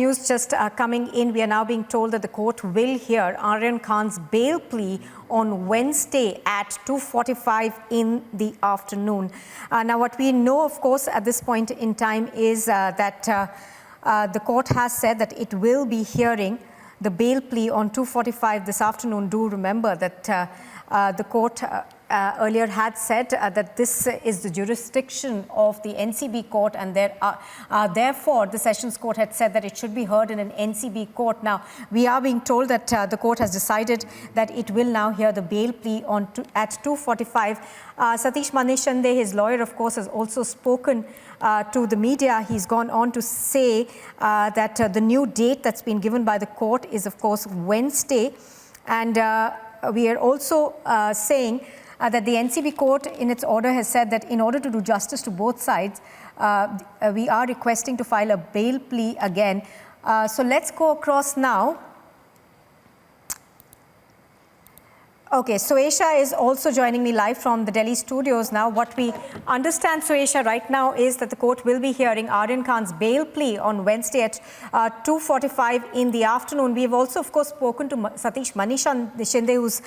news just coming in. We are now being told that the court will hear Aryan Khan's bail plea on Wednesday at 2:45 in the afternoon. Now, what we know, of course, at this point in time is that the court has said that it will be hearing the bail plea on 2:45 this afternoon. Do remember that the court earlier had said that this is the jurisdiction of the NCB court, and therefore the Sessions Court had said that it should be heard in an NCB court. Now, we are being told that the court has decided that it will now hear the bail plea at 2:45. Satish Manishande, his lawyer, of course, has also spoken to the media. He's gone on to say that the new date that's been given by the court is, of course, Wednesday. And we are also saying that the NCB court in its order has said that in order to do justice to both sides, we are requesting to file a bail plea again. So let's go across now. Okay, Suesha is also joining me live from the Delhi studios now. What we understand, Suesha, right now is that the court will be hearing Aryan Khan's bail plea on Wednesday at 2:45 in the afternoon. We have also, of course, spoken to Satish Manishande, who's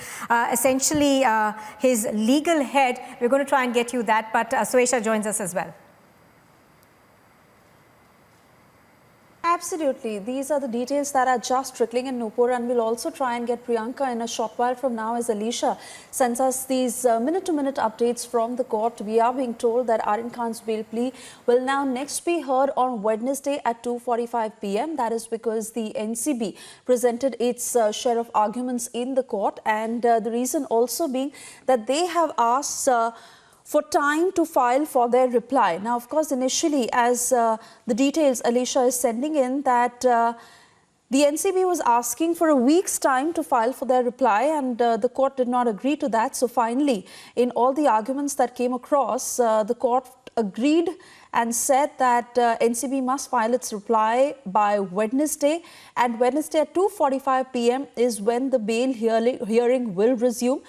essentially his legal head. We're going to try and get you that, but Suesha joins us as well. Absolutely. These are the details that are just trickling in Nupur, and we'll also try and get Priyanka in a short while from now as Alicia sends us these minute-to-minute updates from the court. We are being told that Aryan Khan's bail plea will now next be heard on Wednesday at 2:45 p.m. That is because the NCB presented its share of arguments in the court, and the reason also being that they have asked for time to file for their reply. Now, of course, initially, as the details Alicia is sending in, that the NCB was asking for a week's time to file for their reply, and the court did not agree to that. So finally, in all the arguments that came across, the court agreed and said that NCB must file its reply by Wednesday, and Wednesday at 2:45 p.m. is when the bail hearing will resume.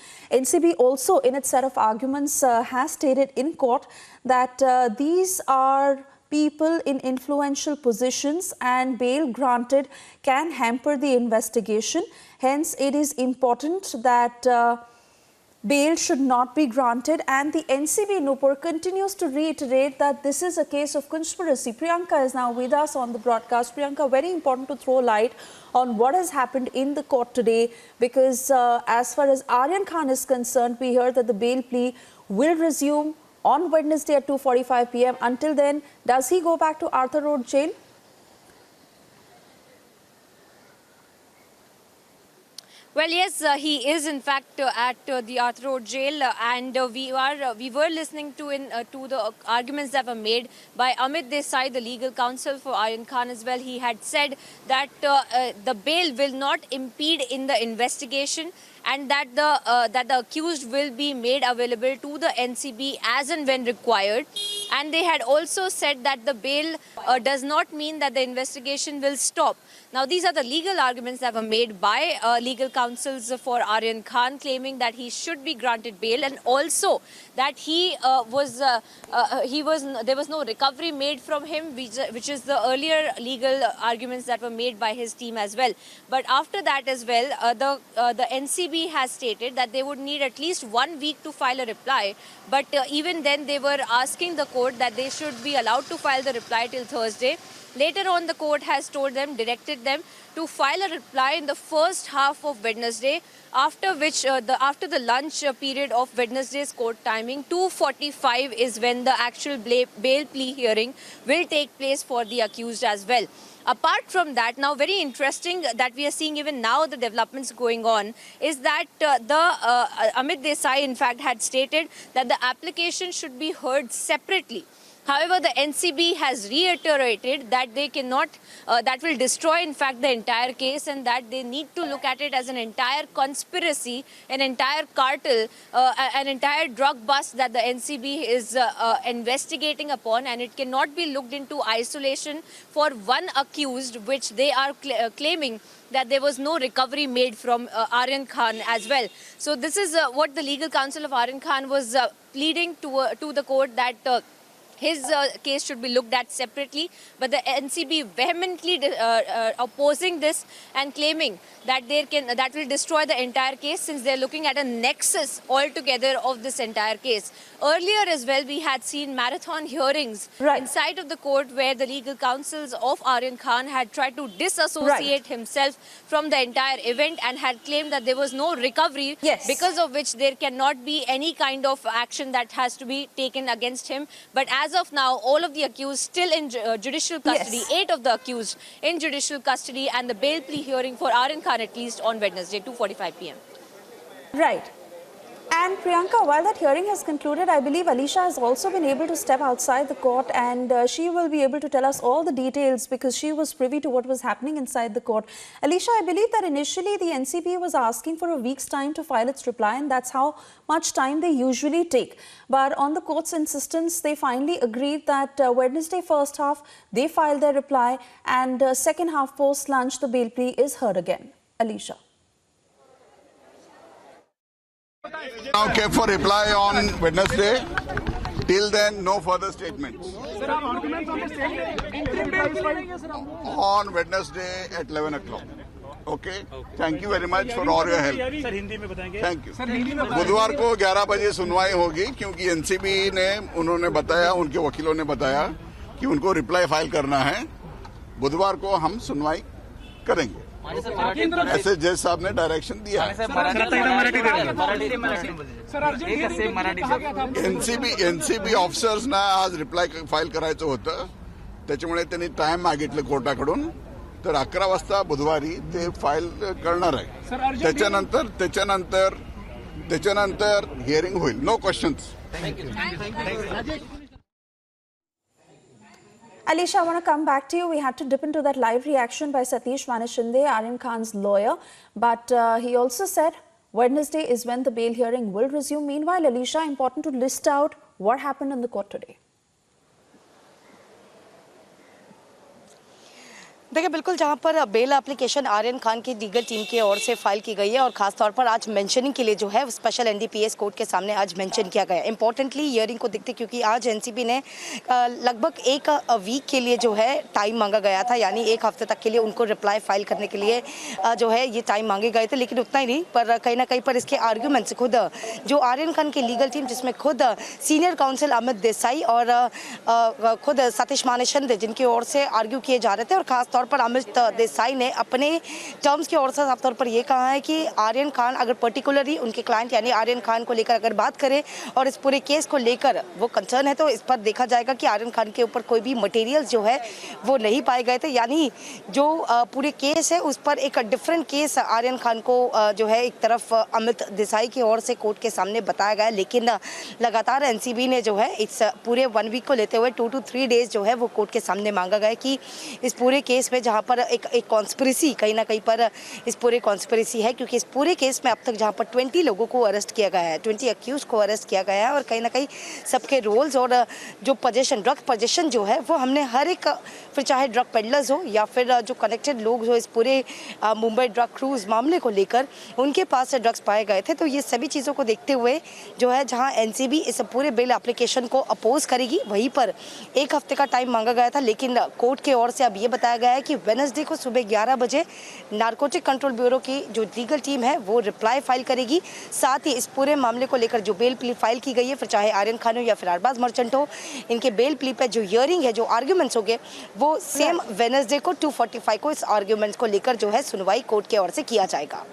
NCB also, in its set of arguments, has stated in court that these are people in influential positions and bail granted can hamper the investigation. Hence, it is important that bail should not be granted, and the NCB Nupur continues to reiterate that this is a case of conspiracy. Priyanka is now with us on the broadcast. Priyanka, very important to throw light on what has happened in the court today, because as far as Aryan Khan is concerned, we heard that the bail plea will resume on Wednesday at 2:45 p.m. Until then, does he go back to Arthur Road Jail? Well, yes, he is in fact at the Arthur Road Jail, and we were listening to the arguments that were made by Amit Desai, the legal counsel for Aryan Khan as well. He had said that the bail will not impede in the investigation, and that the accused will be made available to the NCB as and when required. And they had also said that the bail does not mean that the investigation will stop. Now, these are the legal arguments that were made by legal counsels for Aryan Khan, claiming that he should be granted bail, and also that there was no recovery made from him, which is the earlier legal arguments that were made by his team as well. But after that as well, the NCB has stated that they would need at least 1 week to file a reply. But even then, they were asking the court that they should be allowed to file the reply till Thursday. Later on, the court has directed them to file a reply in the first half of Wednesday, after which, after the lunch period of Wednesday's court timing, 2:45 is when the actual bail plea hearing will take place for the accused as well. Apart from that, now very interesting that we are seeing even now the developments going on is that Amit Desai in fact had stated that the application should be heard separately. However, the NCB has reiterated that they cannot, that will destroy in fact the entire case, and that they need to look at it as an entire conspiracy, an entire cartel, an entire drug bust that the NCB is investigating upon, and it cannot be looked into isolation for one accused, which they are claiming that there was no recovery made from Aryan Khan as well. So this is what the legal counsel of Aryan Khan was pleading to the court, that his case should be looked at separately. But the NCB vehemently opposing this and claiming that that will destroy the entire case, since they're looking at a nexus altogether of this entire case. Earlier as well, we had seen marathon hearings inside of the court where the legal counsels of Aryan Khan had tried to disassociate himself from the entire event and had claimed that there was no recovery, because of which there cannot be any kind of action that has to be taken against him. But as of now, all of the accused still in judicial custody, 8 of the accused in judicial custody, and the bail plea hearing for Aryan Khan at least on Wednesday, 2:45 p.m. Right. And Priyanka, while that hearing has concluded, I believe Alisha has also been able to step outside the court, and she will be able to tell us all the details because she was privy to what was happening inside the court. Alisha, I believe that initially the NCB was asking for a week's time to file its reply, and that's how much time they usually take. But on the court's insistence, they finally agreed that Wednesday first half, they filed their reply, and second half post-lunch, the bail plea is heard again. Alisha. Now kept for reply on Wednesday. Till then, no further statements. On Wednesday at 11 o'clock. Okay? Thank you very much for all your help. Thank you. बुधवार को 11 बजे सुनवाई होगी, क्योंकि NCB ने उन्होंने बताया, उनके वकीलों ने बताया कि उनको रिप्लाई फाइल करना है. बुधवार को हम सुनवाई करेंगे. ऐसे जज साहब ने डायरेक्शन दिया. एनसीबी ऑफिसर्सना आज रिप्लाय फाईल करायचं होतं, त्याच्यामुळे त्यांनी टाइम मागितलं कोर्टाकडून. तर 11 वाजता बुधवारी ते फाईल करणार आहे. त्याच्यानंतर हिअरिंग होईल. No questions. Alisha, I want to come back to you. We had to dip into that live reaction by Satish Vanishinde, Aryan Khan's lawyer. But he also said Wednesday is when the bail hearing will resume. Meanwhile, Alisha, important to list out what happened in the court today. देखिए, बिल्कुल जहां पर bail application Aryan Khan की legal team की ओर से file की गई है और खास तौर पर आज मेंशनिंग के लिए जो है स्पेशल एनडीपीएस कोर्ट के सामने आज मेंशन किया गया है. इंपॉर्टेंटली हियरिंग को देखते, क्योंकि आज एनसीबी ने लगभग एक वीक के लिए जो है टाइम मांगा गया था, यानी एक हफ्ते तक के लिए उनको रिप्लाई फाइल करने के लिए जो है ये टाइम मांगे गए थे. लेकिन उतना ही नहीं, पर कहीं ना कहीं पर इसके आर्ग्यूमेंट्स खुद जो आर्यन खान की लीगल टीम, जिसमें खुद सीनियर काउंसिल अमित देसाई और खुद सतीश मानेशंदे जिनकी ओर से आर्ग्यू किए जा रहे थे, और खास तौर पर अमित देसाई ने अपने टर्म्स की ओर से साफ तौर पर यह कहा है कि आर्यन खान अगर पर्टिकुलरली उनके क्लाइंट यानी आर्यन खान को लेकर अगर बात करें और इस पूरे केस को लेकर वो कंसर्न है, तो इस पर देखा जाएगा कि आर्यन खान के ऊपर कोई भी मटेरियल्स जो है वो नहीं पाए गए थे. यानी जो पूरे केस है उस पर एक डिफरेंट केस आर्यन खान को जो है एक तरफ अमित देसाई की ओर से कोर्ट के सामने बताया गया. लेकिन लगातार एनसीबी ने जो है इस पूरे 1 वीक को लेते हुए 2 to 3 डेज जो है वो कोर्ट के सामने मांगा गया कि इस पूरे केस में जहाँ पर एक कॉन्स्पिरेसी कहीं ना कहीं पर इस पूरे कॉन्स्पिरेसी है, क्योंकि इस पूरे केस में अब तक जहां पर 20 लोगों को अरेस्ट किया गया है, 20 अक्यूज को अरेस्ट किया गया है, और कहीं ना कहीं सबके रोल्स और जो ड्रग पोजेशन जो है वो हमने हर एक, फिर चाहे ड्रग पेडलर्स हो या फिर जो कनेक्टेड लोग हो इस पूरे मुंबई ड्रग क्रूज मामले को लेकर उनके पास से ड्रग्स पाए गए थे. तो ये सभी चीज़ों को देखते हुए जो है जहाँ एनसीबी इस पूरे बेल एप्लीकेशन को अपोज करेगी, वहीं पर एक हफ्ते का टाइम मांगा गया था. लेकिन कोर्ट की ओर से अब ये बताया गया है कि वेडनेसडे को सुबह 11 बजे नारकोटिक कंट्रोल ब्यूरो की जो लीगल टीम है वो रिप्लाई फाइल करेगी. साथ ही इस पूरे मामले को लेकर जो बेल प्ली फाइल की गई है, फिर चाहे आर्यन खान हो या फिर अरबाज मर्चेंट हो, इनके बेल प्ली पे जो हियरिंग है, जो आर्ग्यूमेंट्स होंगे, वो सेम वेडनेसडे को 2:45 को इस आर्ग्यूमेंट्स को लेकर जो है सुनवाई कोर्ट की ओर से किया जाएगा.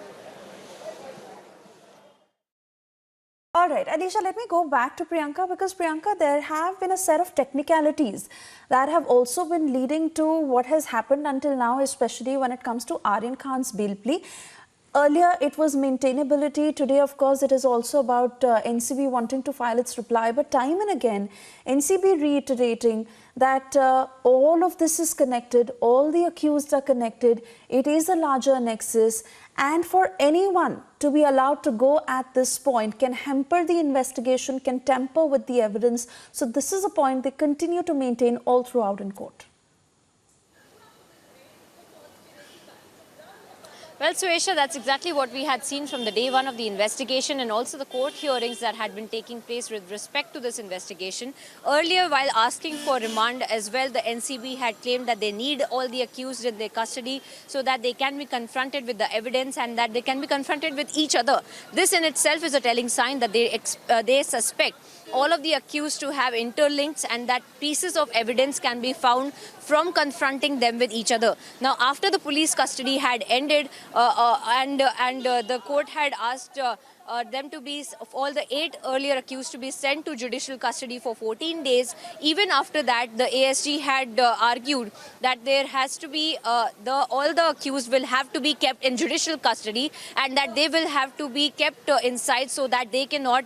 All right, Alisha, let me go back to Priyanka, because Priyanka, there have been a set of technicalities that have also been leading to what has happened until now, especially when it comes to Aryan Khan's bail plea. Earlier, it was maintainability. Today, of course, it is also about NCB wanting to file its reply. But time and again, NCB reiterating that all of this is connected, all the accused are connected, it is a larger nexus, and for anyone to be allowed to go at this point can hamper the investigation, can tamper with the evidence. So this is a point they continue to maintain all throughout in court. Well, Suesha, that's exactly what we had seen from the day one of the investigation and also the court hearings that had been taking place with respect to this investigation. Earlier, while asking for remand as well, the NCB had claimed that they need all the accused in their custody so that they can be confronted with the evidence and that they can be confronted with each other. This in itself is a telling sign that they suspect all of the accused to have interlinks and that pieces of evidence can be found from confronting them with each other. Now, after the police custody had ended and the court had asked them to be, all the 8 earlier accused to be sent to judicial custody for 14 days. Even after that, the ASG had argued that there has to be, all the accused will have to be kept in judicial custody and that they will have to be kept inside so that they cannot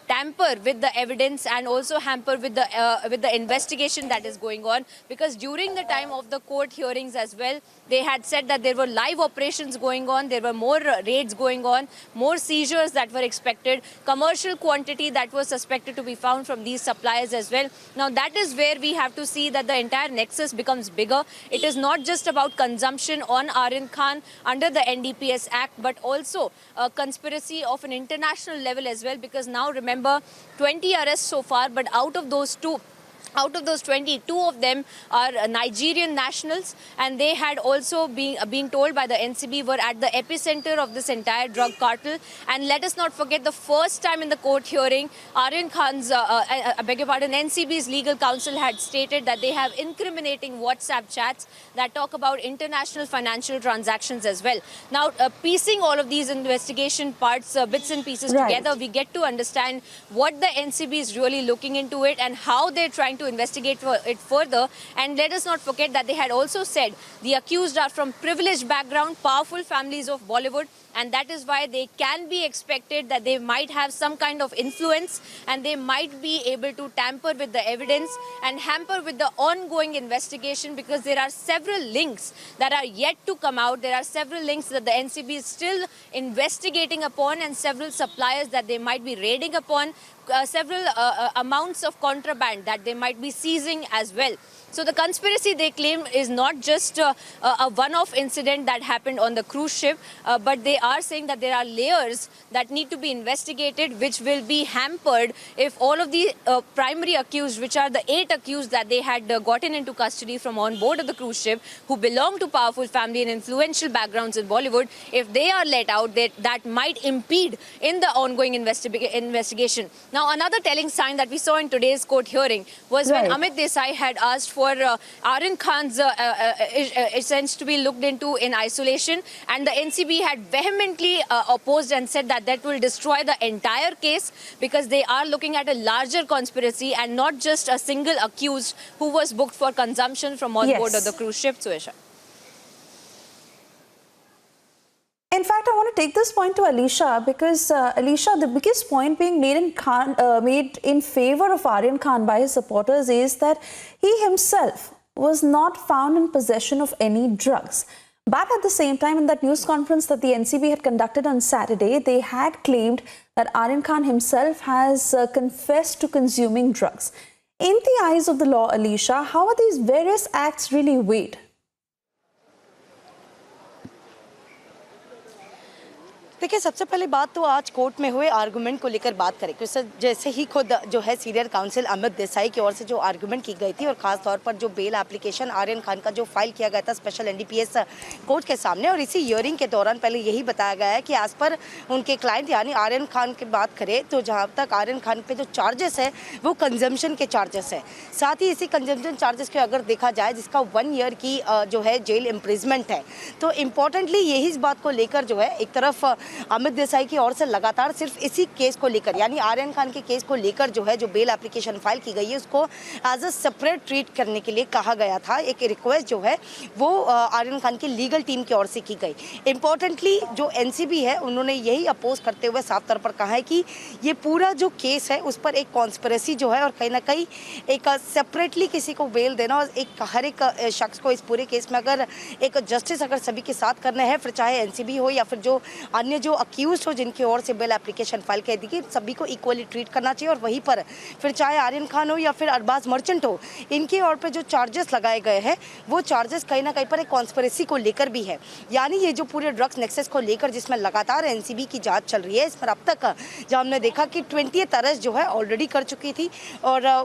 tamper with the evidence and also hamper with the investigation that is going on. Because during the time of the court hearings as well, they had said that there were live operations going on, there were more raids going on, more seizures that were expected, commercial quantity that was suspected to be found from these suppliers as well. Now that is where we have to see that the entire nexus becomes bigger. It is not just about consumption on Aryan Khan under the NDPS Act, but also a conspiracy of an international level as well, because now remember 20 arrests so far, but out of those 20, 2 of them are Nigerian nationals, and they had also been told by the NCB were at the epicenter of this entire drug cartel. And let us not forget, the first time in the court hearing, Aryan Khan's, NCB's legal counsel had stated that they have incriminating WhatsApp chats that talk about international financial transactions as well. Now, piecing all of these investigation parts, bits and pieces together, we get to understand what the NCB is really looking into it and how they're trying to investigate it further. And let us not forget that they had also said the accused are from privileged background, powerful families of Bollywood, and that is why they can be expected that they might have some kind of influence and they might be able to tamper with the evidence and hamper with the ongoing investigation, because there are several links that are yet to come out. There are several links that the NCB is still investigating upon and several suppliers that they might be raiding upon, several amounts of contraband that they might be seizing as well. So the conspiracy, they claim, is not just a one-off incident that happened on the cruise ship, but they are saying that there are layers that need to be investigated, which will be hampered if all of the primary accused, which are the 8 accused that they had gotten into custody from on board of the cruise ship, who belong to powerful family and influential backgrounds in Bollywood, if they are let out, that might impede in the ongoing investigation. Now, another telling sign that we saw in today's court hearing was when Amit Desai had asked for Aryan Khan's essence to be looked into in isolation, and the NCB had vehemently opposed and said that that will destroy the entire case, because they are looking at a larger conspiracy and not just a single accused who was booked for consumption from on board of the cruise ship. Suesha. In fact, I want to take this point to Alisha, because Alisha, the biggest point being made in favor of Aryan Khan by his supporters is that he himself was not found in possession of any drugs. But at the same time, in that news conference that the NCB had conducted on Saturday, they had claimed that Aryan Khan himself has confessed to consuming drugs. In the eyes of the law, Alisha, how are these various acts really weighed? देखिए, सबसे पहली बात तो आज court में हुए argument को लेकर बात करें, क्योंकि जैसे ही खुद जो है सीनियर काउंसिल अमित देसाई की ओर से जो आर्गूमेंट की गई थी और ख़ास तौर पर जो बेल एप्लीकेशन आर्यन खान का जो फाइल किया गया था स्पेशल एनडीपीएस कोर्ट के सामने, और इसी हियरिंग के दौरान पहले यही बताया गया है कि एज पर उनके क्लाइंट यानी आर्यन खान की बात करें तो जहाँ तक आर्यन खान पे जो चार्जेस है वो कंजम्पशन के चार्जेस है। साथ ही इसी कंजम्पशन चार्जेस को अगर देखा जाए जिसका 1 ईयर की जो है जेल इम्प्रिजमेंट है, तो इम्पोर्टेंटली यही इस बात को लेकर जो है एक तरफ अमित देसाई की ओर से लगातार सिर्फ इसी केस को लेकर यानी आर्यन खान के केस को लेकर जो है जो बेल एप्लीकेशन फाइल की गई है उसको एज अ सेपरेट ट्रीट करने के लिए कहा गया था। एक रिक्वेस्ट जो है वो आर्यन खान की लीगल टीम की ओर से की गई। इम्पोर्टेंटली जो एनसीबी है उन्होंने यही अपोज करते हुए साफ तौर पर कहा है कि ये पूरा जो केस है उस पर एक कॉन्स्पिरेसी जो है और कहीं ना कहीं एक सेपरेटली किसी को बेल देना और एक हर एक शख्स को इस पूरे केस में अगर एक जस्टिस अगर सभी के साथ करना है, फिर चाहे एनसीबी हो या फिर जो अन्य जो अक्यूज हो जिनकी ओर से बेल एप्लीकेशन फाइल कर दी गई, सभी को इक्वली ट्रीट करना चाहिए। और वहीं पर फिर चाहे आर्यन खान हो या फिर अरबाज मर्चेंट हो, इनके ओर पे जो चार्जेस लगाए गए हैं वो चार्जेस कहीं ना कहीं पर एक कॉन्स्पिरेसी को लेकर भी है। यानी ये जो पूरे ड्रग्स नेक्सस को लेकर जिसमें लगातार एनसीबी की जांच चल रही है, इस पर अब तक जब हमने देखा कि 20th अरेस्ट जो है ऑलरेडी कर चुकी थी और